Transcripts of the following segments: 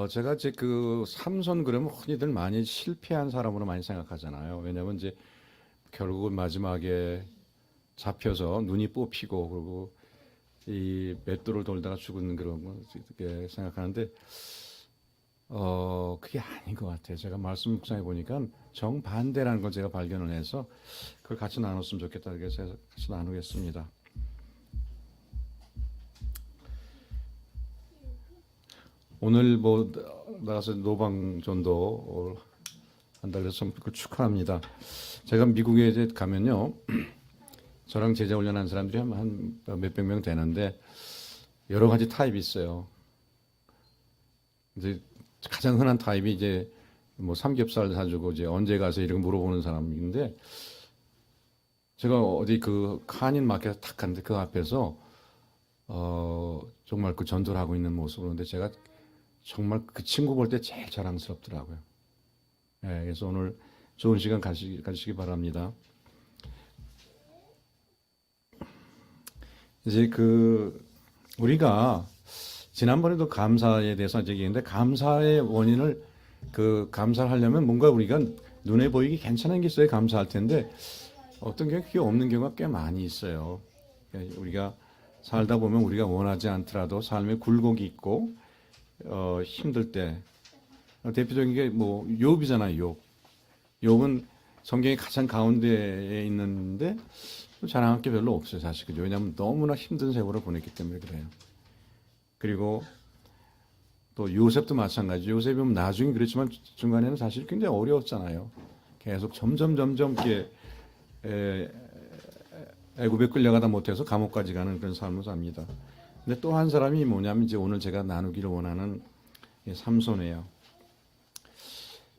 제가 이제 그 삼손 그러면 흔히들 많이 실패한 사람으로 많이 생각하잖아요. 왜냐면 이제 결국은 마지막에 잡혀서 눈이 뽑히고 그리고 이 맷돌을 돌다가 죽은 그런 거 이렇게 생각하는데 그게 아닌 것 같아요. 제가 말씀 묵상해 보니까 정반대라는 걸 제가 발견을 해서 그걸 같이 나눴으면 좋겠다 그래서 같이 나누겠습니다. 오늘 뭐 나가서 노방전도 한다 그래서 참 그걸 축하합니다. 제가 미국에 이제 가면요, 저랑 제자 훈련한 사람들이 한 몇백 명 되는데 여러 가지 타입이 있어요. 이제 가장 흔한 타입이 이제 뭐 삼겹살 사주고 이제 언제 가서 이렇게 물어보는 사람인데 제가 어디 그 칸인 마켓에 탁 갔는데 그 앞에서 정말 그 전도를 하고 있는 모습을 보는데 제가 정말 그 친구 볼 때 제일 자랑스럽더라고요. 예, 그래서 오늘 좋은 시간 가시기 바랍니다. 이제 그 우리가 지난번에도 감사에 대해서 얘기했는데 감사의 원인을 그 감사를 하려면 뭔가 우리가 눈에 보이기 괜찮은 게 있어야 감사할 텐데 어떤 경우 그게 없는 경우가 꽤 많이 있어요. 우리가 살다 보면 우리가 원하지 않더라도 삶에 굴곡이 있고 힘들 때 대표적인 게 뭐 욥이잖아요. 욥은 성경의 가장 가운데에 있는데 자랑할 게 별로 없어요, 사실. 그죠? 왜냐하면 너무나 힘든 세월을 보냈기 때문에 그래요. 그리고 또 요셉도 마찬가지. 요셉이 나중에 그렇지만 중간에는 사실 굉장히 어려웠잖아요. 계속 점점 이렇게 애굽에 끌려가다 못해서 감옥까지 가는 그런 삶을 삽니다. 근데 또 한 사람이 뭐냐면 이제 오늘 제가 나누기를 원하는 삼손이에요.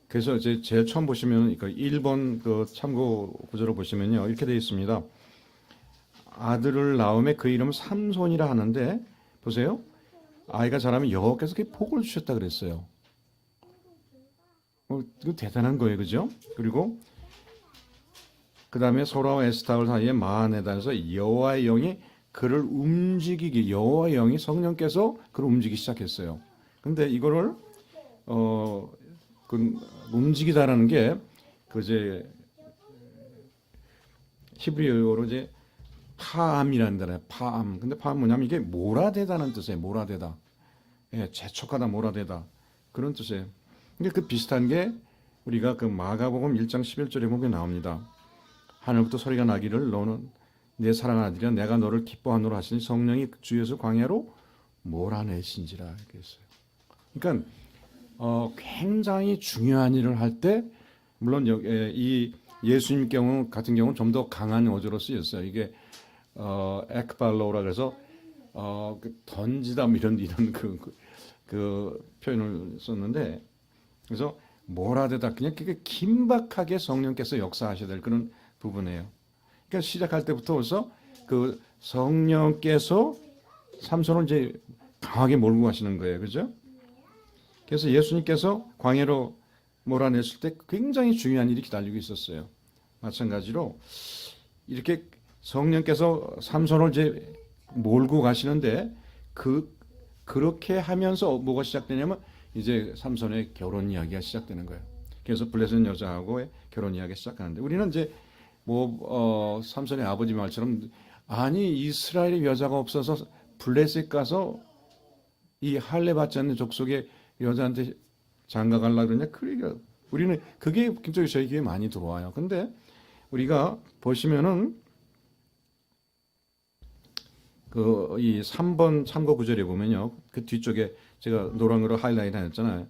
그래서 이제 제일 처음 보시면 그 1번 그 참고 구절을 보시면요. 이렇게 되어 있습니다. 아들을 낳음에 그 이름을 삼손이라 하는데 보세요. 아이가 자라면 여호와께서 그게 복을 주셨다 그랬어요. 이거 대단한 거예요. 그죠? 그리고 그 다음에 소라와 에스타올 사이에 마하네단에서 여호와의 영이 그를 움직이기 여호와의 영이 성령께서 그를 움직이기 시작했어요. 근데 이거를 그 움직이다라는 게 그제 히브리어로 이제 파암이라는 단어예요. 파암. 근데 파암 뭐냐면 이게 몰아대다는 뜻이에요. 몰아대다. 예, 재촉하다, 몰아대다. 그런 뜻이에요. 근데 그 비슷한 게 우리가 그 마가복음 1장 11절에 보면 나옵니다. 하늘부터 소리가 나기를 너는 내 사랑하는 아들이야 내가 너를 기뻐하노라 하시니 성령이 주에서 광야로 몰아내신지라 이렇게 했어요. 그러니까 굉장히 중요한 일을 할 때 물론 이 예수님 경우 같은 경우는 좀 더 강한 어조로 쓰였어요. 이게 에크발로라 그래서 그 던지다 뭐 이런 그 표현을 썼는데 그래서 몰아대다 그냥 그게 긴박하게 성령께서 역사하셔야 될 그런 부분이에요. 그러니까 시작할 때부터 벌써 그 성령께서 삼손을 이제 강하게 몰고 가시는 거예요. 그죠? 그래서 예수님께서 광야로 몰아냈을 때 굉장히 중요한 일이 기다리고 있었어요. 마찬가지로 이렇게 성령께서 삼손을 이제 몰고 가시는데 그렇게 하면서 뭐가 시작되냐면 이제 삼손의 결혼 이야기가 시작되는 거예요. 그래서 블레셋 여자하고의 결혼 이야기가 시작하는데 우리는 이제 뭐 삼손의 아버지 말처럼 아니 이스라엘의 여자가 없어서 블레셋 가서 이 할례 받지 않는 족속의 여자한테 장가 가려고 그러냐? 그러니까 우리는 그게 굉장히 저희 귀에 많이 들어와요. 근데 우리가 보시면은 그 이 3번 참고 구절에 보면요. 그 뒤쪽에 제가 노란으로 하이라이트 했잖아요.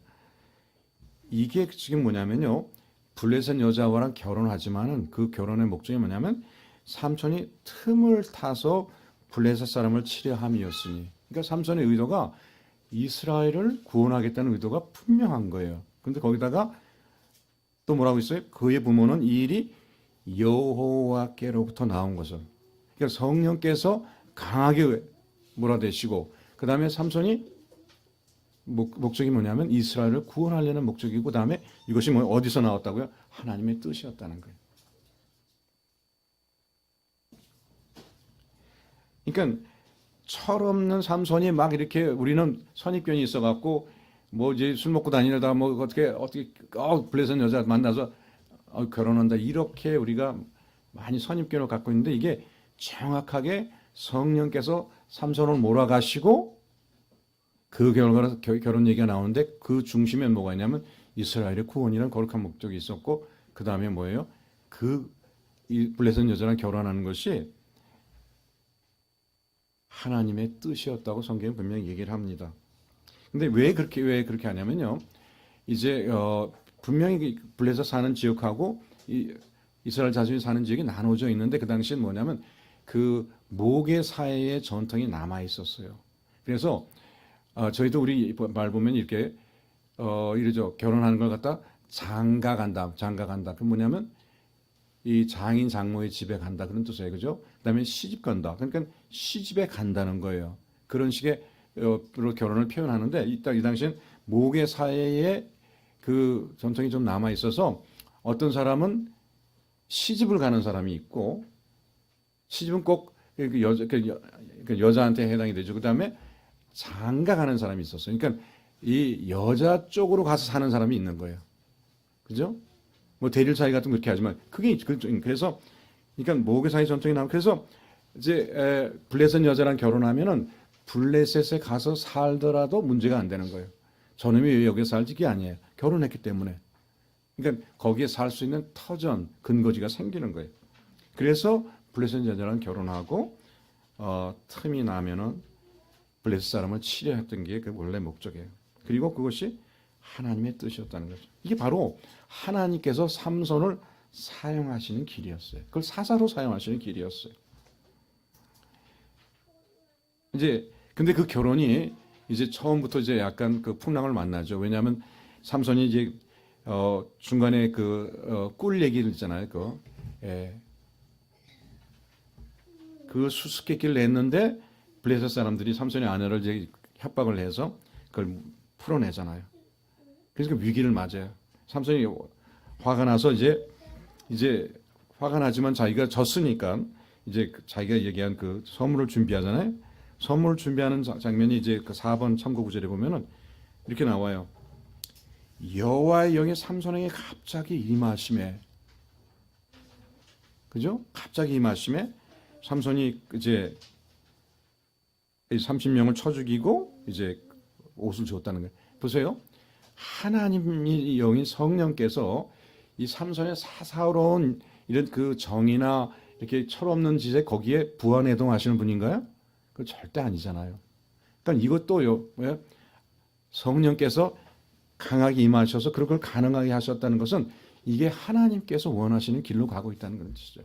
이게 지금 뭐냐면요. 블레셋 여자와랑 결혼하지만은 그 결혼의 목적이 뭐냐면 삼손이 틈을 타서 블레셋 사람을 치려함이었으니. 그러니까 삼손의 의도가 이스라엘을 구원하겠다는 의도가 분명한 거예요. 근데 거기다가 또 뭐라고 있어요? 그의 부모는 이 일이 여호와께로부터 나온 것을. 그러니까 성령께서 강하게 몰아대시고 그 다음에 삼손이 목적이 뭐냐면 이스라엘을 구원하려는 목적이고 그 다음에 이것이 뭐 어디서 나왔다고요? 하나님의 뜻이었다는 거예요. 그러니까 철없는 삼손이 막 이렇게 우리는 선입견이 있어갖고 뭐 이제 술 먹고 다니려다 뭐 어떻게 블레셋 여자 만나서 결혼한다 이렇게 우리가 많이 선입견을 갖고 있는데 이게 정확하게 성령께서 삼손을 몰아가시고 그 결과로 결혼 얘기가 나오는데 그 중심에 뭐가 있냐면 이스라엘의 구원이라는 거룩한 목적이 있었고 그 다음에 뭐예요? 이 블레셋 여자랑 결혼하는 것이 하나님의 뜻이었다고 성경은 분명히 얘기를 합니다. 근데 왜 그렇게 하냐면요. 이제 분명히 블레셋 사는 지역하고 이스라엘 자손이 사는 지역이 나눠져 있는데 그 당시엔 뭐냐면 그 목의 사이에 전통이 남아 있었어요. 그래서 저희도 우리 말 보면 이렇게 이러죠. 결혼하는 걸 갖다 장가 간다. 그 뭐냐면 이 장인 장모의 집에 간다 그런 뜻이에요. 그죠? 그다음에 시집 간다. 그러니까 시집에 간다는 거예요. 그런 식의 결혼을 표현하는데 이 당시엔 목의 사이에 그 전통이 좀 남아 있어서 어떤 사람은 시집을 가는 사람이 있고 시집은 꼭 여자한테 해당이 되죠. 그다음에 장가 가는 사람이 있었어요. 그러니까 이 여자 쪽으로 가서 사는 사람이 있는 거예요. 그죠? 뭐 대릴 사이 같은 거 그렇게 하지만 그래서 그러니까 목의 사이 전통이 나오고 그래서 이제 블레셋 여자랑 결혼하면은 블레셋에 가서 살더라도 문제가 안 되는 거예요. 저놈이 왜 여기에 살지? 이게 아니에요. 결혼했기 때문에. 그러니까 거기에 살 수 있는 터전, 근거지가 생기는 거예요. 그래서 블레셋 여자랑 결혼하고 틈이 나면은 블레셋 사람을 치려했던 게 그 원래 목적이에요. 그리고 그것이 하나님의 뜻이었다는 거죠. 이게 바로 하나님께서 삼손을 사용하시는 길이었어요. 그걸 사사로 사용하시는 길이었어요. 이제 근데 그 결혼이 이제 처음부터 이제 약간 그 풍랑을 만나죠. 왜냐하면 삼손이 이제 중간에 꿀 얘기를 있잖아요. 그 수수께끼를 냈는데 블레셋 사람들이 삼손의 아내를 이제 협박을 해서 그걸 풀어내잖아요. 그래서 그 위기를 맞아요. 삼손이 화가 나서 이제 화가 나지만 자기가 졌으니까 이제 자기가 얘기한 그 선물을 준비하잖아요. 선물을 준비하는 장면이 이제 그 4번 참고 구절에 보면은 이렇게 나와요. 여호와의 영이 삼손에게 갑자기 임하심에, 그죠? 갑자기 임하심에 삼손이 이제 30명을 쳐 죽이고 이제 옷을 줬다는 거예요. 보세요. 하나님의 영인 성령께서 이 삼손의 사사로운 이런 그 정의나 이렇게 철없는 짓에 거기에 부안해동하시는 분인가요? 그 절대 아니잖아요. 그러니까 이것도요. 왜? 성령께서 강하게 임하셔서 그런 걸 가능하게 하셨다는 것은 이게 하나님께서 원하시는 길로 가고 있다는 그런 뜻이죠.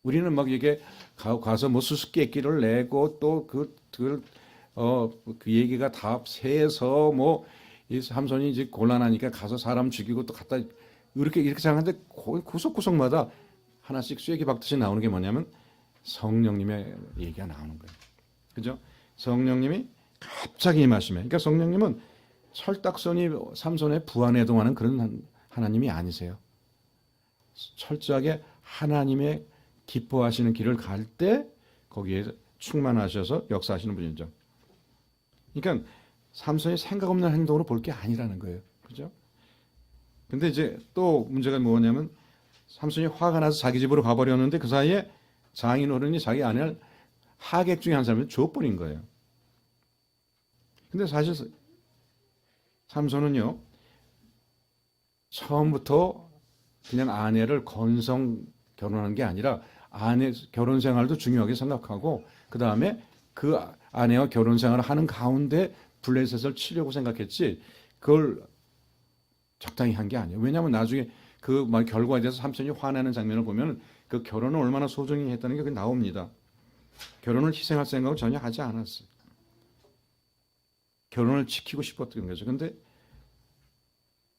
우리는 막 이게 가서 뭐 수수께끼를 내고 또 그 얘기가 다 새서 뭐 이 삼손이 이제 곤란하니까 가서 사람 죽이고 또 갖다 이렇게 생각하는데 구석구석마다 하나씩 쐐기 박듯이 나오는 게 뭐냐면 성령님의 얘기가 나오는 거예요. 그죠? 성령님이 갑자기 임하시면, 그러니까 성령님은 철딱서니 삼손에 부안해동하는 그런 하나님이 아니세요. 철저하게 하나님의 기뻐하시는 길을 갈 때 거기에 충만하셔서 역사하시는 분이죠. 그러니까 삼손이 생각 없는 행동으로 볼 게 아니라는 거예요. 그죠? 근데 이제 또 문제가 뭐냐면 삼손이 화가 나서 자기 집으로 가버렸는데 그 사이에 장인 어른이 자기 아내를 하객 중에 한 사람을 줘버린 거예요. 근데 사실 삼손은요, 처음부터 그냥 아내를 결혼한 게 아니라 아내 결혼 생활도 중요하게 생각하고 그 다음에 그 아내와 결혼 생활을 하는 가운데 블레셋을 치려고 생각했지 그걸 적당히 한 게 아니에요. 왜냐하면 나중에 그 결과에 대해서 삼손이 화내는 장면을 보면 그 결혼을 얼마나 소중히 했다는 게 나옵니다. 결혼을 희생할 생각을 전혀 하지 않았어요. 결혼을 지키고 싶었던 거죠. 근데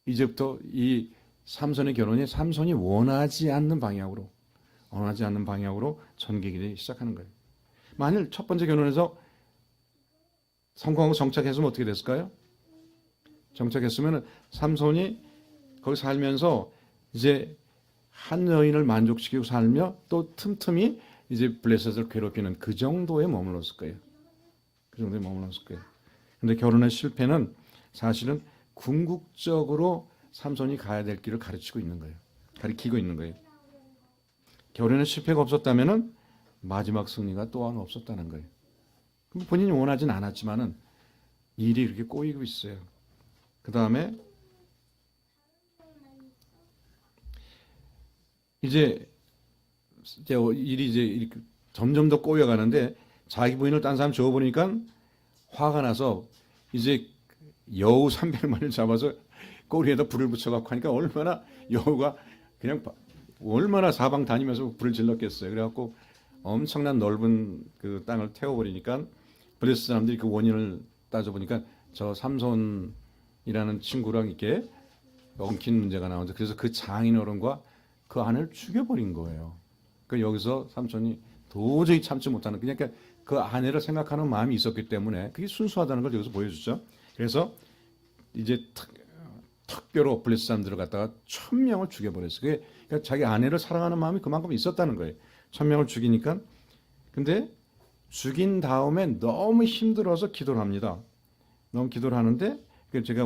이제부터 이 삼손의 결혼이 삼손이 원하지 않는 방향으로 전개가 되기 시작하는 거예요. 만일 첫 번째 결혼에서 성공하고 정착했으면 어떻게 됐을까요? 정착했으면 삼손이 거기 살면서 이제 한 여인을 만족시키고 살며 또 틈틈이 이제 블레셋을 괴롭히는 그 정도에 머물렀을 거예요. 근데 결혼의 실패는 사실은 궁극적으로 삼손이 가야 될 길을 가르치고 있는 거예요. 가르치고 있는 거예요. 결혼의 실패가 없었다면은 마지막 승리가 또한 없었다는 거예요. 본인이 원하진 않았지만은 일이 이렇게 꼬이고 있어요. 그 다음에 이제 일이 이제 이렇게 점점 더 꼬여가는데 자기 부인을 딴 사람 줘버리니까 화가 나서 이제 여우 300마리를 잡아서 꼬리에다 불을 붙여갖고 하니까 얼마나 여우가 그냥 얼마나 사방 다니면서 불을 질렀겠어요. 그래갖고 엄청난 넓은 그 땅을 태워버리니까 블레셋 사람들이 그 원인을 따져보니까 저 삼손이라는 친구랑 이렇게 엉킨 문제가 나오죠. 그래서 그 장인 어른과 그 아내를 죽여버린 거예요. 그 여기서 삼손이 도저히 참지 못하는 그러니까 그 아내를 생각하는 마음이 있었기 때문에 그게 순수하다는 걸 여기서 보여주죠. 그래서 이제 특별로 블레셋 사람들을 갖다가 1000명을 죽여버렸어요. 그게 그러니까 자기 아내를 사랑하는 마음이 그만큼 있었다는 거예요. 1000명을 죽이니까 근데 죽인 다음에 너무 힘들어서 기도를 합니다. 너무 기도를 하는데 제가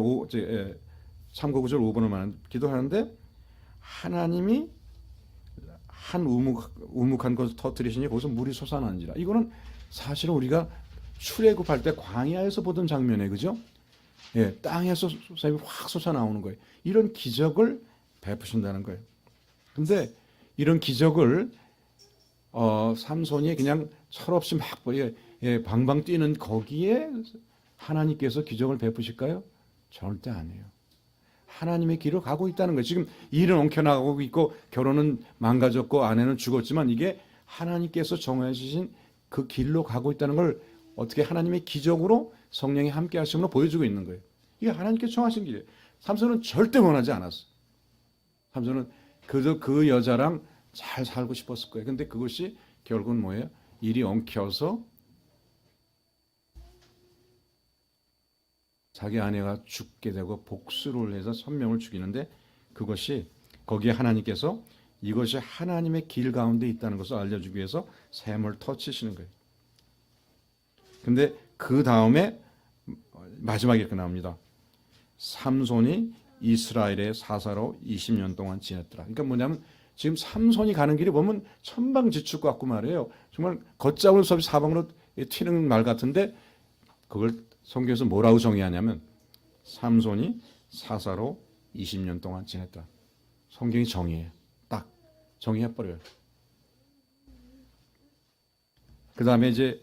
참고 구절 5번을 말하는 기도하는데 하나님이 한 우묵한 것을 터뜨리시니 거기서 물이 솟아나는지라. 이거는 사실은 우리가 출애굽할 때 광야에서 보던 장면이에요. 그죠? 예, 땅에서 샘이 확 솟아나오는 거예요. 이런 기적을 베푸신다는 거예요. 근데 이런 기적을 삼손이 그냥 철없이 막 방방 뛰는 거기에 하나님께서 기적을 베푸실까요? 절대 아니에요. 하나님의 길을 가고 있다는 거예요. 지금 일은 엉켜나가고 있고 결혼은 망가졌고 아내는 죽었지만 이게 하나님께서 정해 주신 그 길로 가고 있다는 걸 어떻게 하나님의 기적으로 성령이 함께 하심으로 보여주고 있는 거예요. 이게 하나님께서 정하신 길이에요. 삼손은 절대 원하지 않았어. 삼손은 그저 그 여자랑 잘 살고 싶었을 거예요. 근데 그것이 결국은 뭐예요? 일이 엉켜서 자기 아내가 죽게 되고 복수를 해서 1000명을 죽이는데 그것이 거기에 하나님께서 이것이 하나님의 길 가운데 있다는 것을 알려주기 위해서 샘을 터치시는 거예요. 근데 그 다음에 마지막에 이렇게 나옵니다. 삼손이 이스라엘의 사사로 20년 동안 지냈더라. 그러니까 뭐냐면 지금 삼손이 가는 길이 보면 천방지축 같고 말이에요. 정말 걷잡을 수 없이 사방으로 튀는 말 같은데 그걸 성경에서 뭐라고 정의하냐면 삼손이 사사로 20년 동안 지냈다. 성경이 정의해요. 딱 정의해버려요. 그 다음에 이제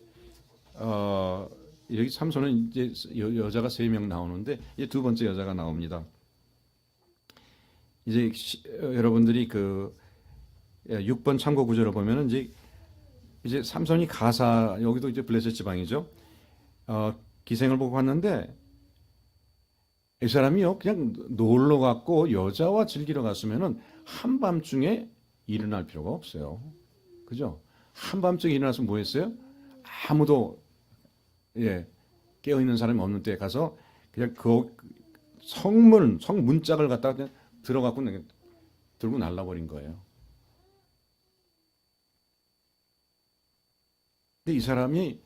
여기 삼손은 이제 여자가 3명 나오는데 이제 두 번째 여자가 나옵니다. 이제 여러분들이 그 6번 참고 구절을 보면은 이제 삼손이 가사 여기도 이제 블레셋 지방이죠. 기생을 보고 갔는데 이 사람이요 그냥 놀러 갔고 여자와 즐기러 갔으면은 한밤중에 일어날 필요가 없어요. 그죠? 한밤중에 일어나서 뭐 했어요? 아무도 깨어 있는 사람이 없는 때에 가서 그냥 그 성문짝을 갖다가 그냥 들어갖고 들고 날라버린 거예요. 근데 이 사람이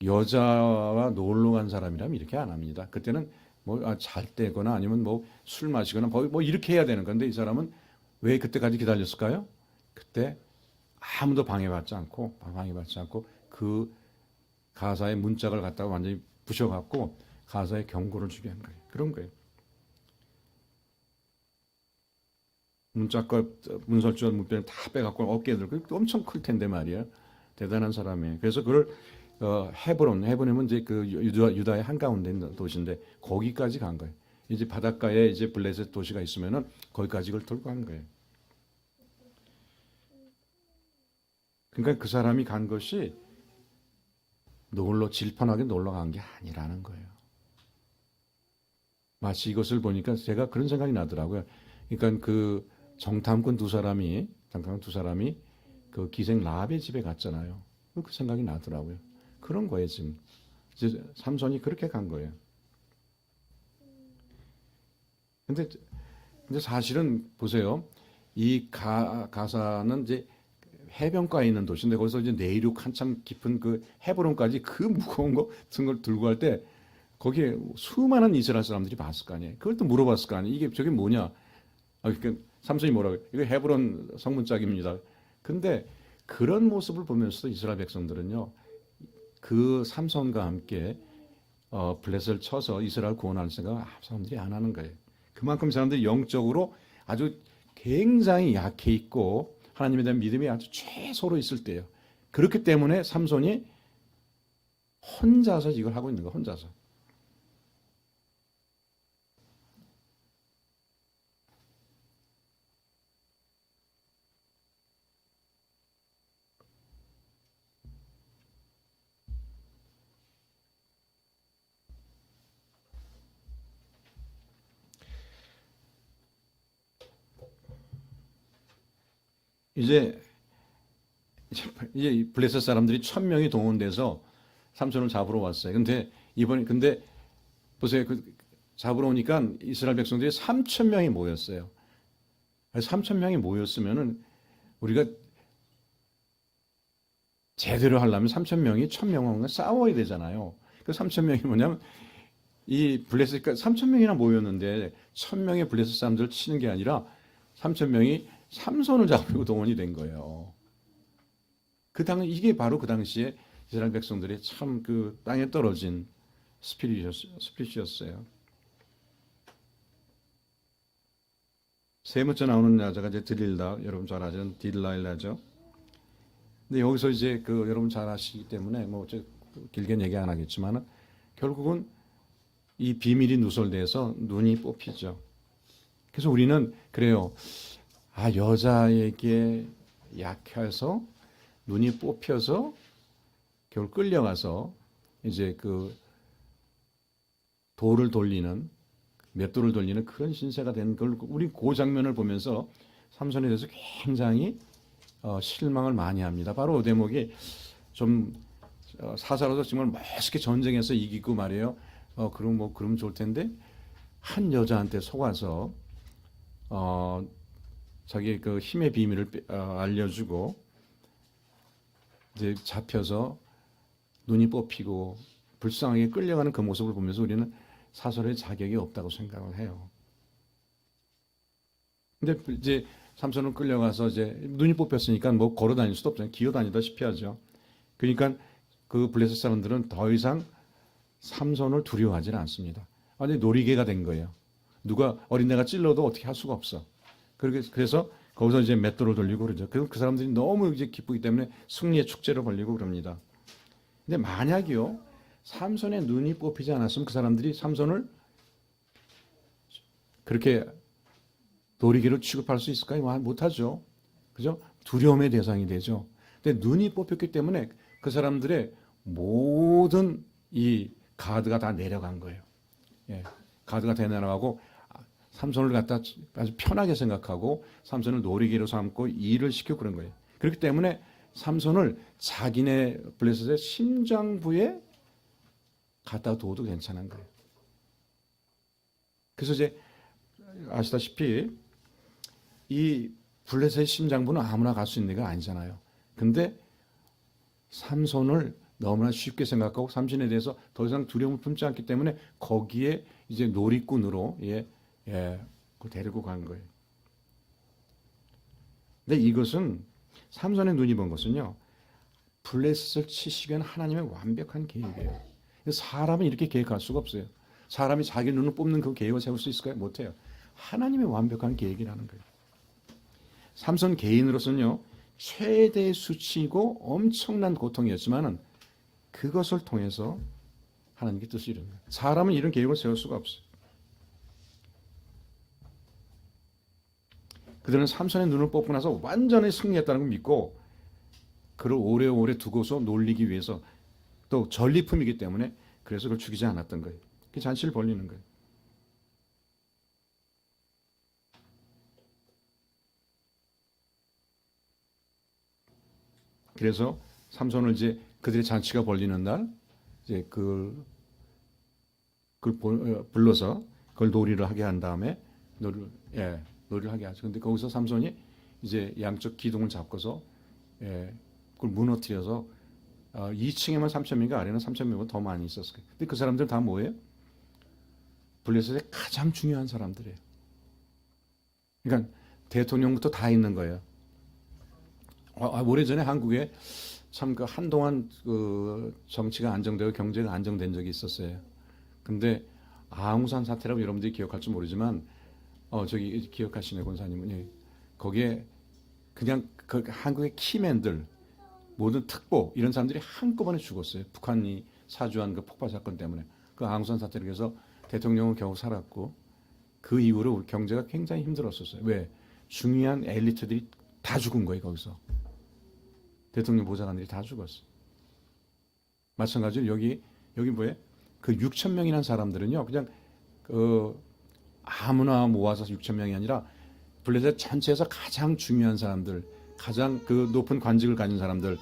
여자와 놀러 간 사람이라면 이렇게 안 합니다. 그때는 뭐 잘 때거나 아니면 뭐 술 마시거나 뭐 이렇게 해야 되는 건데 이 사람은 왜 그때까지 기다렸을까요? 그때 아무도 방해받지 않고 그 가사의 문짝을 갖다가 완전히 부셔갖고 가사의 경고를 주게 한 거예요. 그런 거예요. 문짝과 문설주와 문변을 다 빼갖고 어깨에 들고 엄청 클 텐데 말이야. 대단한 사람이에요. 그래서 그걸 헤브론이면 이제 그 유다의 한가운데 있는 도시인데 거기까지 간 거예요. 이제 바닷가에 이제 블레셋 도시가 있으면은 거기까지 그걸 들고 간 거예요. 그러니까 그 사람이 간 것이 질펀하게 놀러 간 게 아니라는 거예요. 마치 이것을 보니까 제가 그런 생각이 나더라고요. 그러니까 그 정탐꾼 두 사람이 그 기생 라합의 집에 갔잖아요. 그 생각이 나더라고요. 그런 거예요 지금. 이제 삼손이 그렇게 간 거예요. 근데 사실은 보세요. 이 가사는 이제 해변가에 있는 도시인데 거기서 이제 내륙 한참 깊은 그 헤브론까지 그 무거운 거 같은 걸 들고 갈 때 거기에 수많은 이스라엘 사람들이 봤을 거 아니에요. 그걸 또 물어봤을 거 아니에요. 이게 저게 뭐냐? 그러니까 삼손이 뭐라고? 이거 헤브론 성문짝입니다. 근데 그런 모습을 보면서도 이스라엘 백성들은요, 그 삼손과 함께 블레셋을 쳐서 이스라엘 구원할 생각 사람들이 안 하는 거예요. 그만큼 사람들이 영적으로 아주 굉장히 약해 있고 하나님에 대한 믿음이 아주 최소로 있을 때예요. 그렇기 때문에 삼손이 혼자서 이걸 하고 있는 거예요. 혼자서. 이제 이제 블레셋 사람들이 1,000명이 동원돼서 삼손을 잡으러 왔어요. 근데 보세요. 그 잡으러 오니까 이스라엘 백성들이 3,000명이 모였어요. 3,000명이 모였으면은 우리가 제대로 하려면 3,000명이 1,000명과 싸워야 되잖아요. 그 3,000명이 뭐냐면 이 블레셋 3,000명이나 모였는데 1,000명의 블레셋 사람들을 치는 게 아니라 3,000명이 삼손을 잡으려고 동원이 된 거예요. 이게 바로 그 당시에 이스라엘 백성들의 참 그 땅에 떨어진 스피릿이었어요. 세 번째 나오는 여자가 이제 드릴라, 여러분 잘 아시는 딜라일라죠. 근데 여기서 이제 그 여러분 잘 아시기 때문에 뭐 길게 얘기 안 하겠지만은 결국은 이 비밀이 누설돼서 눈이 뽑히죠. 그래서 우리는 그래요. 여자에게 약해서 눈이 뽑혀서 결국 끌려가서 이제 그 맷돌을 돌리는 그런 신세가 된 걸 우리 그 장면을 보면서 삼손에 대해서 굉장히 실망을 많이 합니다. 바로 그 대목이 좀 사사로서 정말 멋있게 전쟁에서 이기고 말이에요. 그럼 좋을 텐데 한 여자한테 속아서 자기 그 힘의 비밀을 알려주고 이제 잡혀서 눈이 뽑히고 불쌍하게 끌려가는 그 모습을 보면서 우리는 사설의 자격이 없다고 생각을 해요. 근데 이제 삼손은 끌려가서 이제 눈이 뽑혔으니까 뭐 걸어 다닐 수도 없잖아요. 기어 다니다시피 하죠. 그러니까 그 블레셋 사람들은 더 이상 삼손을 두려워하지는 않습니다. 완전히 놀이개가 된 거예요. 누가 어린애가 찔러도 어떻게 할 수가 없어. 그래서 거기서 이제 맷돌을 돌리고 그러죠. 그 사람들이 너무 이제 기쁘기 때문에 승리의 축제를 벌리고 그럽니다. 근데 만약이요, 삼손의 눈이 뽑히지 않았으면 그 사람들이 삼손을 그렇게 놀이개로 취급할 수 있을까요? 못하죠. 그죠? 두려움의 대상이 되죠. 근데 눈이 뽑혔기 때문에 그 사람들의 모든 이 가드가 다 내려간 거예요. 예, 가드가 다 내려가고 삼손을 갖다 아주 편하게 생각하고 삼손을 놀이개로 삼고 일을 시키고 그런 거예요. 그렇기 때문에 삼손을 자기네 블레셋의 심장부에 갖다 둬도 괜찮은 거예요. 그래서 이제 아시다시피 이 블레셋의 심장부는 아무나 갈 수 있는 게 아니잖아요. 근데 삼손을 너무나 쉽게 생각하고 삼손에 대해서 더 이상 두려움을 품지 않기 때문에 거기에 이제 놀이꾼으로 데리고 간 거예요. 근데 이것은 삼손의 눈이 본 것은요, 블레셋을 치시기 위한 하나님의 완벽한 계획이에요. 사람은 이렇게 계획할 수가 없어요. 사람이 자기 눈을 뽑는 그 계획을 세울 수 있을까요? 못해요. 하나님의 완벽한 계획이라는 거예요. 삼손 개인으로서는요, 최대의 수치이고 엄청난 고통이었지만은 그것을 통해서 하나님께 뜻을 이룬 거예요. 사람은 이런 계획을 세울 수가 없어요. 그들은 삼손의 눈을 뽑고 나서 완전히 승리했다는 걸 믿고 그를 오래오래 두고서 놀리기 위해서 또 전리품이기 때문에 그래서 그걸 죽이지 않았던 거예요. 그 잔치를 벌리는 거예요. 그래서 삼손을 이제 그들의 잔치가 벌리는 날 이제 그걸 불러서 그걸 놀이를 하게 한 다음에 놀이를 하게 하죠. 근데 거기서 삼손이 이제 양쪽 기둥을 잡고서 예, 그걸 무너뜨려서 2층에만 3천 명인가 아래는 3천 명보다 더 많이 있었어요. 근데 그 사람들 다 뭐예요? 블레셋의 가장 중요한 사람들이에요. 그러니까 대통령부터 다 있는 거예요. 오래전에 한국에 참 그 한동안 그 정치가 안정되고 경제가 안정된 적이 있었어요. 근데 아웅산 사태라고 여러분들이 기억할지 모르지만 저기 기억하시네 권사님은 예. 거기에 그냥 그 한국의 키맨들 모든 특보 이런 사람들이 한꺼번에 죽었어요. 북한이 사주한 그 폭발 사건 때문에 그 아웅산 사태를 해서 대통령은 겨우 살았고 그 이후로 우리 경제가 굉장히 힘들었었어요. 왜? 중요한 엘리트들이 다 죽은 거예요 거기서. 대통령 보좌관들이 다 죽었어. 마찬가지로 여기 뭐예요? 그 6천 명이라는 사람들은요, 그냥 그 아무나 모아서 6천 명이 아니라 블레셋 전체에서 가장 중요한 사람들, 가장 그 높은 관직을 가진 사람들,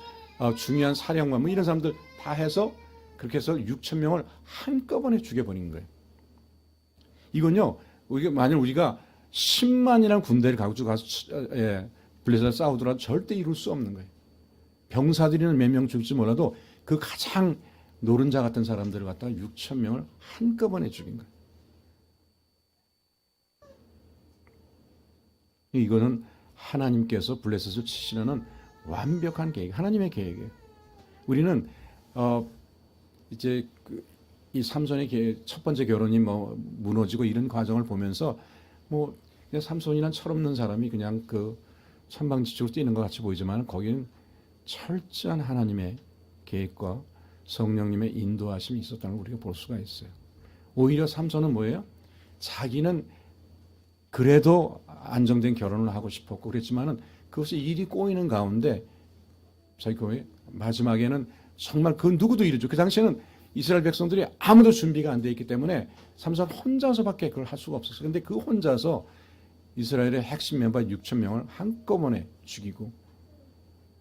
중요한 사령관 뭐 이런 사람들 다 해서 그렇게 해서 6천 명을 한꺼번에 죽여버린 거예요. 이건요, 만약 우리가 10만이라는 군대를 가지고 가서 블레셋 싸우더라도 절대 이룰 수 없는 거예요. 병사들이는 몇 명 죽을지 몰라도 그 가장 노른자 같은 사람들을 갖다가 6천 명을 한꺼번에 죽인 거예요. 이거는 하나님께서 블레셋을 치시려는 완벽한 계획, 하나님의 계획이에요. 우리는 이제 이 삼손의 첫 번째 결혼이 뭐 무너지고 이런 과정을 보면서 뭐 삼손이란 철없는 사람이 그냥 그 천방지축을 뛰는 것 같이 보이지만 거기는 철저한 하나님의 계획과 성령님의 인도하심이 있었다는 걸 우리가 볼 수가 있어요. 오히려 삼손은 뭐예요? 자기는 그래도 안정된 결혼을 하고 싶었고 그랬지만은 그것이 일이 꼬이는 가운데 자기 교회 마지막에는 정말 그 누구도 이르죠. 그 당시에는 이스라엘 백성들이 아무도 준비가 안 돼 있기 때문에 삼손 혼자서밖에 그걸 할 수가 없었어요. 근데 그 혼자서 이스라엘의 핵심 멤버 6천 명을 한꺼번에 죽이고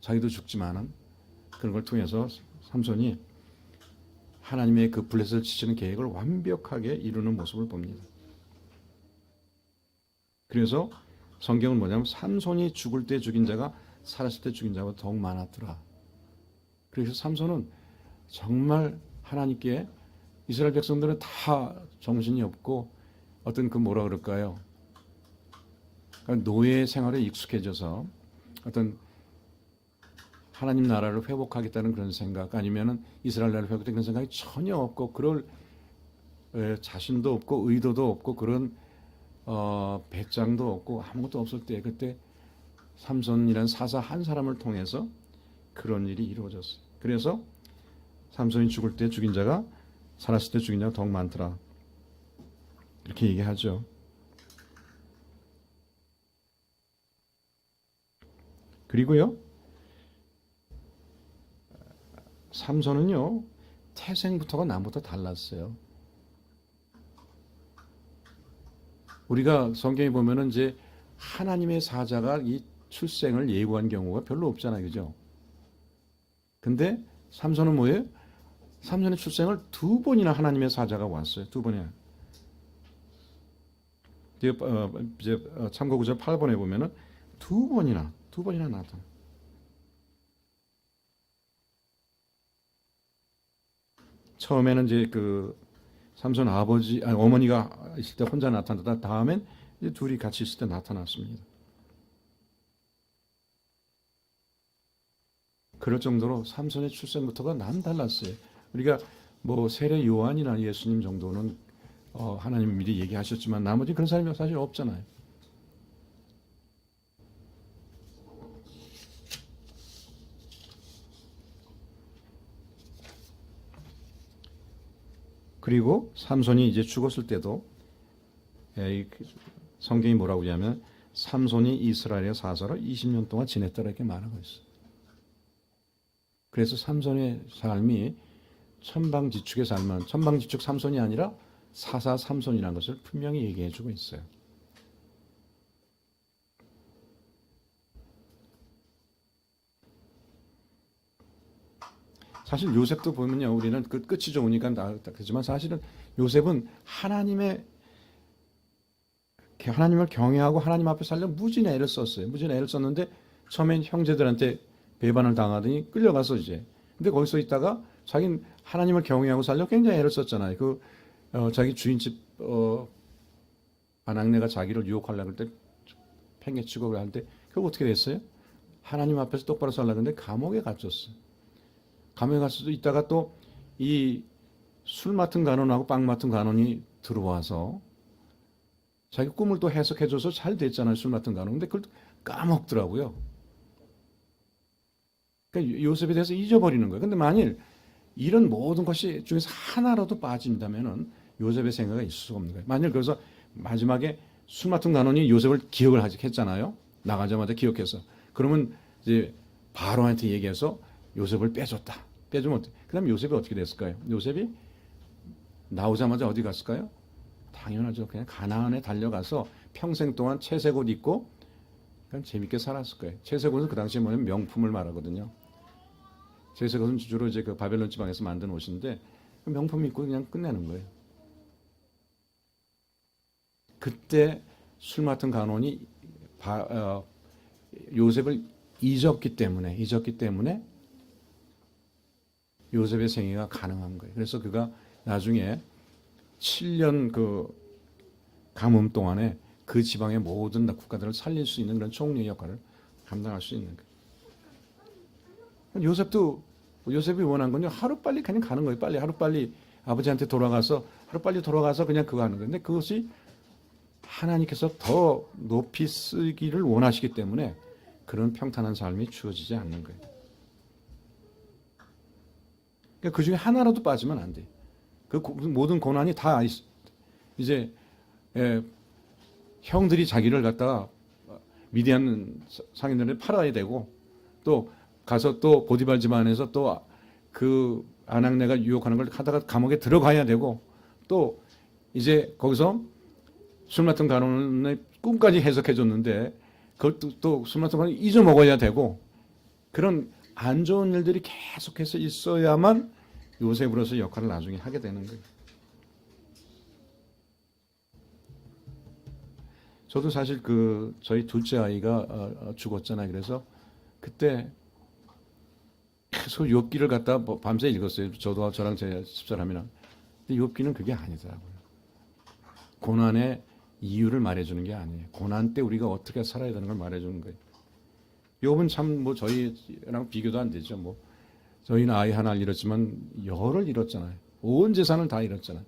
자기도 죽지만은 그런 걸 통해서 삼손이 하나님의 그 블레셋을 치시는 계획을 완벽하게 이루는 모습을 봅니다. 그래서 성경은 뭐냐면 삼손이 죽을 때 죽인 자가 살았을 때 죽인 자보다 더욱 많았더라. 그래서 삼손은 정말 하나님께 이스라엘 백성들은 다 정신이 없고 어떤 그 뭐라 그럴까요? 그러니까 노예 생활에 익숙해져서 어떤 하나님 나라를 회복하겠다는 그런 생각 아니면은 이스라엘 나라를 회복하겠다는 그런 생각이 전혀 없고 그럴 자신도 없고 의도도 없고 그런 배짱도 없고 아무것도 없을 때 그때 삼손이라는 사사 한 사람을 통해서 그런 일이 이루어졌어요. 그래서 삼손이 죽을 때 죽인 자가 살았을 때 죽인 자가 더욱 많더라. 이렇게 얘기하죠. 그리고요. 삼손은요. 태생부터가 남보다 달랐어요. 우리가 성경에 보면은 이제 하나님의 사자가 이 출생을 예고한 경우가 별로 없잖아요. 그죠? 근데 삼손은 뭐예요? 삼손의 출생을 두 번이나 하나님의 사자가 왔어요. 두 번이나. 이제 참고구절 8번에 보면은 두 번이나 나타나. 처음에는 이제 그 삼손 어머니가 있을 때 혼자 나타났다. 다음엔 이제 둘이 같이 있을 때 나타났습니다. 그럴 정도로 삼손의 출생부터가 남달랐어요. 우리가 뭐 세례 요한이나 예수님 정도는 하나님이 미리 얘기하셨지만 나머지 그런 사람이 사실 없잖아요. 그리고 삼손이 이제 죽었을 때도 성경이 뭐라고 하냐면 삼손이 이스라엘의 사사로 20년 동안 지냈다고 이렇게 말하고 있어요. 그래서 삼손의 삶이 천방지축의 삶은 천방지축 삼손이 아니라 사사 삼손이라는 것을 분명히 얘기해 주고 있어요. 사실 요셉도 보면요, 우리는 그 끝이 좋으니까 그렇지만 사실은 요셉은 하나님을 경외하고 하나님 앞에 살려 무진 애를 썼어요. 무진 애를 썼는데 처음엔 형제들한테 배반을 당하더니 끌려가서 이제. 근데 거기서 있다가 자기는 하나님을 경외하고 살려 굉장히 애를 썼잖아요. 자기 주인집 아낙네가 자기를 유혹하려고 할 때 팽개치고 하는데 결국 어떻게 됐어요? 하나님 앞에서 똑바로 살려고 했는데 감옥에 갇혔어. 감옥에 갇혀서 있다가 또 이 술 맡은 간원하고 빵 맡은 간원이 들어와서 자기 꿈을 또 해석해줘서 잘 됐잖아요. 술 맡은 간원. 근데 그걸 까먹더라고요. 그러니까 요셉에 대해서 잊어버리는 거예요. 근데 만일 이런 모든 것이 중에서 하나라도 빠진다면은 요셉의 생각이 있을 수가 없는 거예요. 만일 그래서 마지막에 술 맡은 간원이 요셉을 기억을 했잖아요. 나가자마자 기억해서. 그러면 이제 바로한테 얘기해서 요셉을 빼줬다. 빼주면 어때? 그다음 요셉이 어떻게 됐을까요? 요셉이 나오자마자 어디 갔을까요? 당연하죠. 그냥 가나안에 달려가서 평생 동안 채색 옷 입고 그냥 재밌게 살았을 거예요. 채색 옷은 그 당시에 뭐냐면 명품을 말하거든요. 채색 옷은 주로 이제 그 바벨론 지방에서 만든 옷인데 그 명품 입고 그냥 끝내는 거예요. 그때 술 맡은 간원이 요셉을 잊었기 때문에 요셉의 생애가 가능한 거예요. 그래서 그가 나중에 7년 그 가뭄 동안에 그 지방의 모든 국가들을 살릴 수 있는 그런 총리의 역할을 감당할 수 있는 거예요. 요셉이 원한 건요. 하루빨리 그냥 가는 거예요. 하루빨리 아버지한테 하루빨리 돌아가서 그냥 그거 하는 거예요. 근데 그것이 하나님께서 더 높이 쓰기를 원하시기 때문에 그런 평탄한 삶이 주어지지 않는 거예요. 그러니까 그 중에 하나라도 빠지면 안 돼. 그 모든 고난이 다 이제 형들이 자기를 갖다가 미디안 상인들을 팔아야 되고 또 가서 또 보디발 집안에서 또 그 아낙네가 유혹하는 걸 하다가 감옥에 들어가야 되고 또 이제 거기서 술 맡은 간원의 꿈까지 해석해 줬는데 그것도 또 술 맡은 간원을 잊어먹어야 되고 그런 안 좋은 일들이 계속해서 있어야만 요셉으로서 역할을 나중에 하게 되는 거예요. 저도 사실 저희 둘째 아이가 죽었잖아요. 그래서 그때 계속 욥기를 갖다 밤새 읽었어요. 저랑 제 집사람이랑. 근데 욥기는 그게 아니더라고요. 고난의 이유를 말해주는 게 아니에요. 고난 때 우리가 어떻게 살아야 되는 걸 말해주는 거예요. 욥은 참 저희랑 비교도 안 되죠. 저희는 아이 하나를 잃었지만 열을 잃었잖아요. 온 재산을 다 잃었잖아요.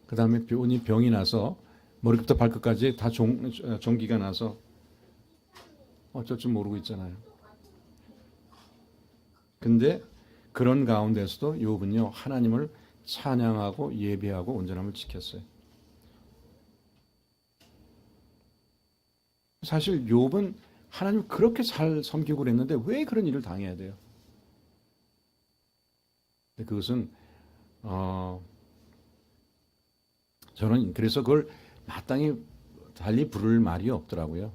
그 다음에 병이 나서 머리부터 발끝까지 다 종기가 나서 어쩔 줄 모르고 있잖아요. 근데 그런 가운데서도 욥은요 하나님을 찬양하고 예배하고 온전함을 지켰어요. 사실 욥은 하나님을 그렇게 잘 섬기고 그랬는데 왜 그런 일을 당해야 돼요? 그것은 저는 그래서 그걸 마땅히 달리 부를 말이 없더라고요.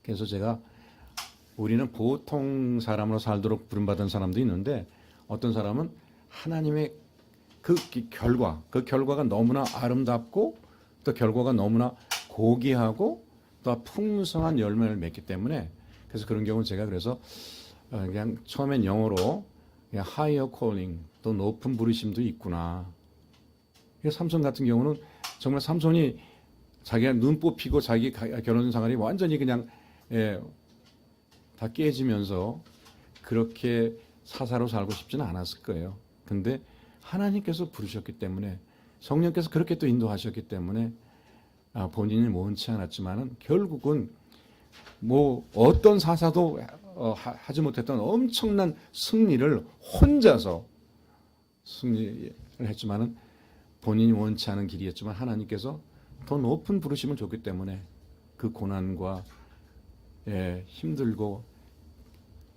그래서 제가 우리는 보통 사람으로 살도록 부름받은 사람도 있는데 어떤 사람은 하나님의 그 결과가 너무나 아름답고 또 결과가 너무나 고귀하고 또 풍성한 열매를 맺기 때문에 그래서 그런 경우는 제가 그래서 그냥 처음엔 영어로 그냥 higher calling 또 높은 부르심도 있구나. 삼손 같은 경우는 정말 삼손이 자기가 눈 뽑히고 자기 결혼 생활이 완전히 그냥 다 깨지면서 그렇게 사사로 살고 싶지는 않았을 거예요. 근데 하나님께서 부르셨기 때문에 성령께서 그렇게 또 인도하셨기 때문에 본인이 원치 않았지만은 결국은 어떤 사사도 하지 못했던 엄청난 승리를 혼자서 승리를 했지만은 본인이 원치 않은 길이었지만 하나님께서 더 높은 부르심을 줬기 때문에 그 고난과 힘들고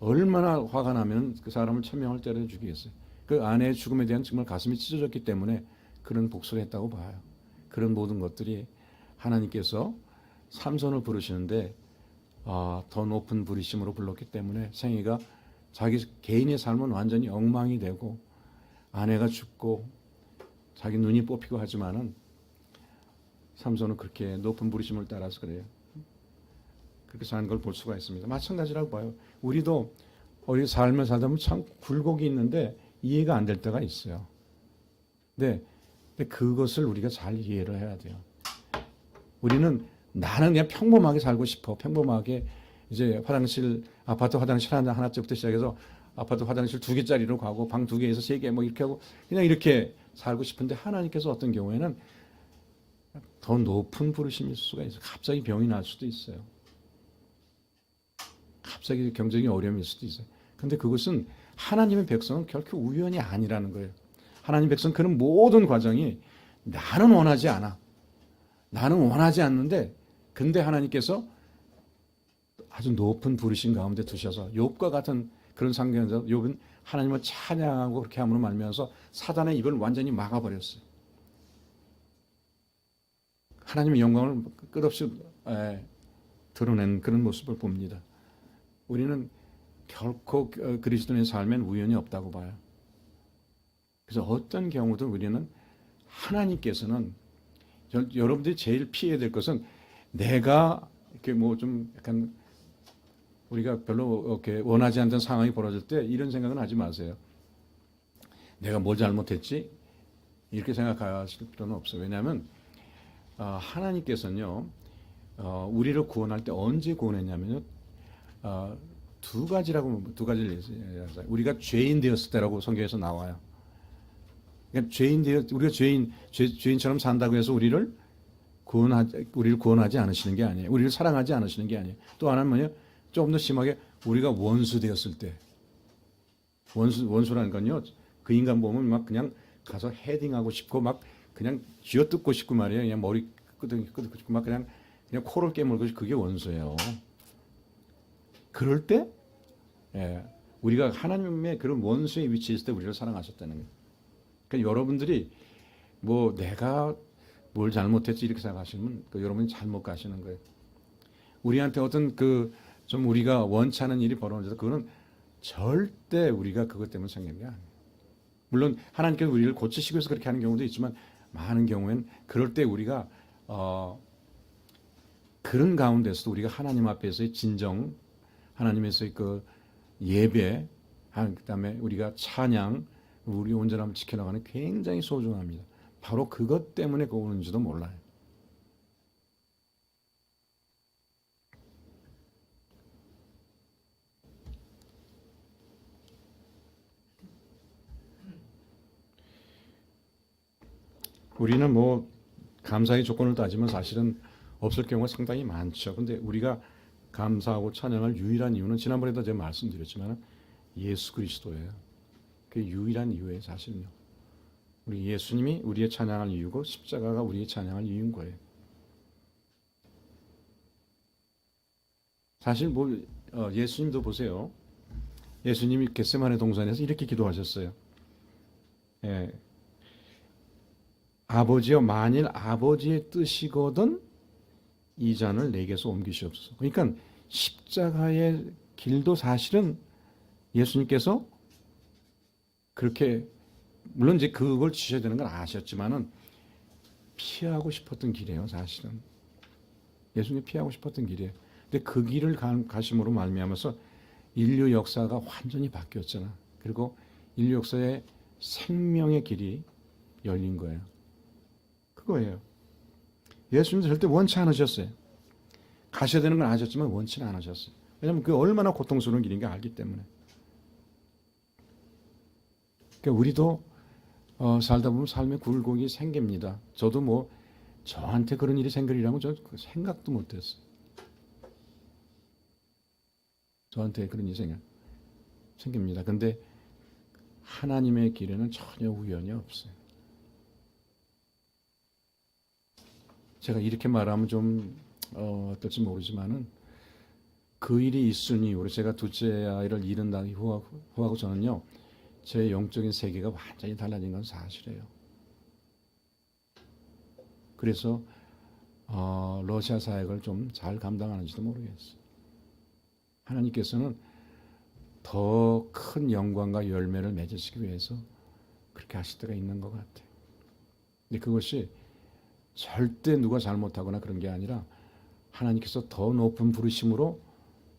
얼마나 화가 나면 그 사람을 천명을 때려 죽이겠어요. 그 아내의 죽음에 대한 정말 가슴이 찢어졌기 때문에 그런 복수를 했다고 봐요. 그런 모든 것들이 하나님께서 삼손을 부르시는데 더 높은 부르심으로 불렀기 때문에 생애가 자기 개인의 삶은 완전히 엉망이 되고 아내가 죽고 자기 눈이 뽑히고 하지만은 삼손은 그렇게 높은 부르심을 따라서 그래요. 그렇게 사는 걸 볼 수가 있습니다. 마찬가지라고 봐요. 우리도 우리 삶을 살다 보면 참 굴곡이 있는데 이해가 안 될 때가 있어요. 근데 그것을 우리가 잘 이해를 해야 돼요. 우리는 나는 그냥 평범하게 살고 싶어. 평범하게 이제 아파트 화장실 하나쯤부터 시작해서 아파트 화장실 2개짜리로 가고 방 2개에서 3개 뭐 이렇게 하고 그냥 이렇게 살고 싶은데 하나님께서 어떤 경우에는 더 높은 부르심일 수가 있어요. 갑자기 병이 날 수도 있어요. 갑자기 경제적인 어려움일 수도 있어요. 근데 그것은 하나님의 백성은 결코 우연이 아니라는 거예요. 하나님 백성 그런 모든 과정이 나는 원하지 않아. 나는 원하지 않는데 근데 하나님께서 아주 높은 부르심 가운데 두셔서 욥과 같은 그런 상황에서 욥은 하나님을 찬양하고 그렇게 함으로 말미암아서 사단의 입을 완전히 막아버렸어요. 하나님의 영광을 끝없이 드러낸 그런 모습을 봅니다. 우리는 결코 그리스도인의 삶엔 우연이 없다고 봐요. 그래서 어떤 경우든 우리는 하나님께서는 여러분들이 제일 피해야 될 것은 내가 이렇게 뭐 좀 약간 우리가 별로 이렇게 원하지 않던 상황이 벌어질 때 이런 생각은 하지 마세요. 내가 뭘 잘못했지? 이렇게 생각하실 필요는 없어요. 왜냐하면 하나님께서는요 우리를 구원할 때 언제 구원했냐면요 두 가지를 얘기해요. 우리가 죄인 되었을 때라고 성경에서 나와요. 그러니까 우리가 죄인처럼 산다고 해서 우리를 구원하지 않으시는 게 아니에요. 우리를 사랑하지 않으시는 게 아니에요. 또 하나는 뭐냐? 조금 더 심하게 우리가 원수 되었을 때, 원수라는 건요, 그 인간 보면 막 그냥 가서 헤딩하고 싶고 막 그냥 쥐어뜯고 싶고 말이에요. 그냥 머리 끄덕고 싶고 막 그냥 코를 깨물고 싶고 그게 원수예요. 그럴 때, 우리가 하나님의 그런 원수의 위치에 있을 때 우리를 사랑하셨다는 거예요. 그러니까 여러분들이 뭐 내가 뭘 잘못했지 이렇게 생각하시면 여러분이 잘못 가시는 거예요. 우리한테 어떤 좀 우리가 원치 않은 일이 벌어져서 그거는 절대 우리가 그것 때문에 생긴 게 아니에요. 물론 하나님께서 우리를 고치시기 위해서 그렇게 하는 경우도 있지만 많은 경우에는 그럴 때 우리가 그런 가운데서도 우리가 하나님 앞에서의 진정, 하나님에서의 그 예배, 그다음에 우리가 찬양, 우리 온전함을 지켜나가는 굉장히 소중합니다. 바로 그것 때문에 그거 오는지도 몰라요. 우리는 뭐 감사의 조건을 따지면 사실은 없을 경우가 상당히 많죠. 근데 우리가 감사하고 찬양할 유일한 이유는 지난번에도 제가 말씀드렸지만 예수 그리스도예요. 그게 유일한 이유예요, 사실은요. 우리 예수님이 우리의 찬양할 이유고 십자가가 우리의 찬양할 이유인 거예요. 사실 뭐 예수님도 보세요. 예수님이 겟세마네 동산에서 이렇게 기도하셨어요. 예, 아버지여 만일 아버지의 뜻이거든 이 잔을 내게서 옮기시옵소서. 그러니까 십자가의 길도 사실은 예수님께서 그렇게 물론 이제 그걸 주셔야 되는 걸 아셨지만은 피하고 싶었던 길이에요, 사실은. 예수님이 피하고 싶었던 길이에요. 근데 그 길을 가심으로 말미암아서 인류 역사가 완전히 바뀌었잖아. 그리고 인류 역사의 생명의 길이 열린 거예요. 그거예요. 예수님도 절대 원치 않으셨어요. 가셔야 되는 건 아셨지만 원치는 않으셨어요. 왜냐하면 그게 얼마나 고통스러운 길인가 알기 때문에. 그러니까 우리도 살다 보면 삶의 굴곡이 생깁니다. 저도 뭐 저한테 그런 일이 생기리라고 저 생각도 못했어요. 저한테 그런 일이 생깁니다. 근데 하나님의 길에는 전혀 우연이 없어요. 제가 이렇게 말하면 좀 어떨지 모르지만은 그 일이 있은 이후로 제가 둘째 아이를 잃은 날 후하고 저는요 제 영적인 세계가 완전히 달라진 건 사실이에요. 그래서 러시아 사역을 좀 잘 감당하는지도 모르겠어요. 하나님께서는 더 큰 영광과 열매를 맺으시기 위해서 그렇게 하실 때가 있는 것 같아요. 근데 그것이 절대 누가 잘못하거나 그런 게 아니라 하나님께서 더 높은 부르심으로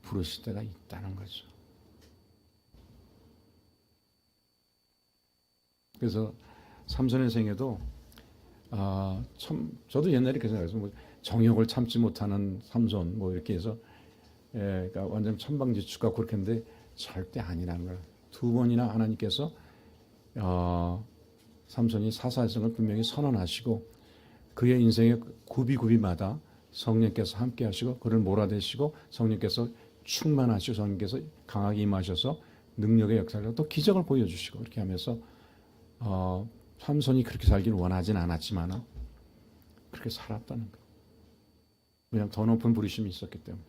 부르실 때가 있다는 거죠. 그래서 삼손의 생애도 저도 옛날에 그 생각했어요. 뭐 정욕을 참지 못하는 삼손 뭐 이렇게 해서 그러니까 완전 천방지축과 그렇게 했는데 절대 아니라는 걸 두 번이나 하나님께서 삼손이 사사성을 분명히 선언하시고 그의 인생의 구비구비마다 성령께서 함께 하시고 그를 몰아내시고 성령께서 충만하시고 성령께서 강하게 임하셔서 능력의 역사를 또 기적을 보여주시고 이렇게 하면서 삼손이 그렇게 살기를 원하진 않았지만 그렇게 살았다는 거예요. 왜냐하면 더 높은 부르심이 있었기 때문에.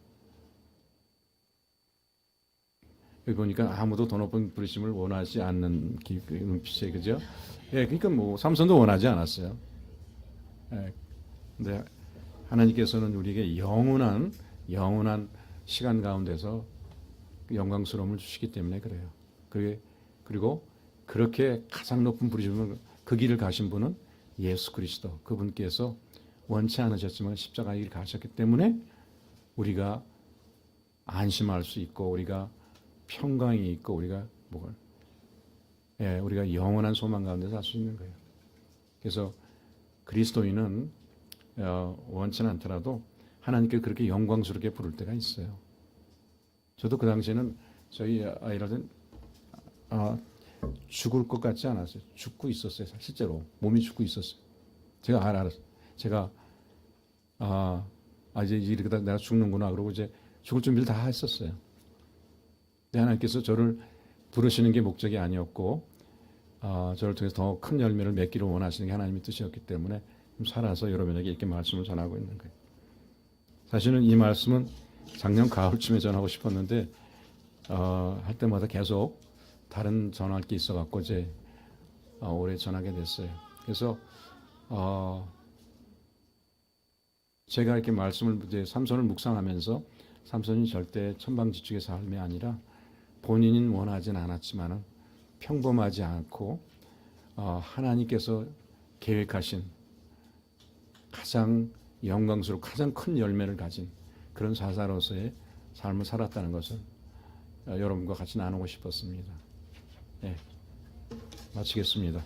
여기 보니까 아무도 더 높은 부르심을 원하지 않는 눈빛이에요. 그죠? 예, 그러니까 뭐 삼손도 원하지 않았어요. 예, 근데 하나님께서는 우리에게 영원한 시간 가운데서 영광스러움을 주시기 때문에 그래요. 그리고 그렇게 가장 높은 부르심을 그 길을 가신 분은 예수 그리스도 그분께서 원치 않으셨지만 십자가의 길 가셨기 때문에 우리가 안심할 수 있고 우리가 평강이 있고 우리가 우리가 영원한 소망 가운데 살 수 있는 거예요. 그래서 그리스도인은 원치는 않더라도 하나님께 그렇게 영광스럽게 부를 때가 있어요. 저도 그 당시에는 저희 아이들은 죽을 것 같지 않았어요. 죽고 있었어요. 실제로 몸이 죽고 있었어요. 제가 알았어요. 제가 이제 이러다 내가 죽는구나 그러고 이제 죽을 준비를 다 했었어요. 근데 하나님께서 저를 부르시는 게 목적이 아니었고 저를 통해서 더 큰 열매를 맺기를 원하시는 게 하나님의 뜻이었기 때문에 살아서 여러분에게 이렇게 말씀을 전하고 있는 거예요. 사실은 이 말씀은 작년 가을쯤에 전하고 싶었는데 할 때마다 계속 다른 전할 게 있어갖고 이제 올해 전하게 됐어요. 그래서 제가 이렇게 말씀을 이제 삼손을 묵상하면서 삼손이 절대 천방지축의 삶이 아니라 본인은 원하진 않았지만은 평범하지 않고 하나님께서 계획하신 가장 영광스럽고 가장 큰 열매를 가진 그런 사사로서의 삶을 살았다는 것을 여러분과 같이 나누고 싶었습니다. 네, 마치겠습니다.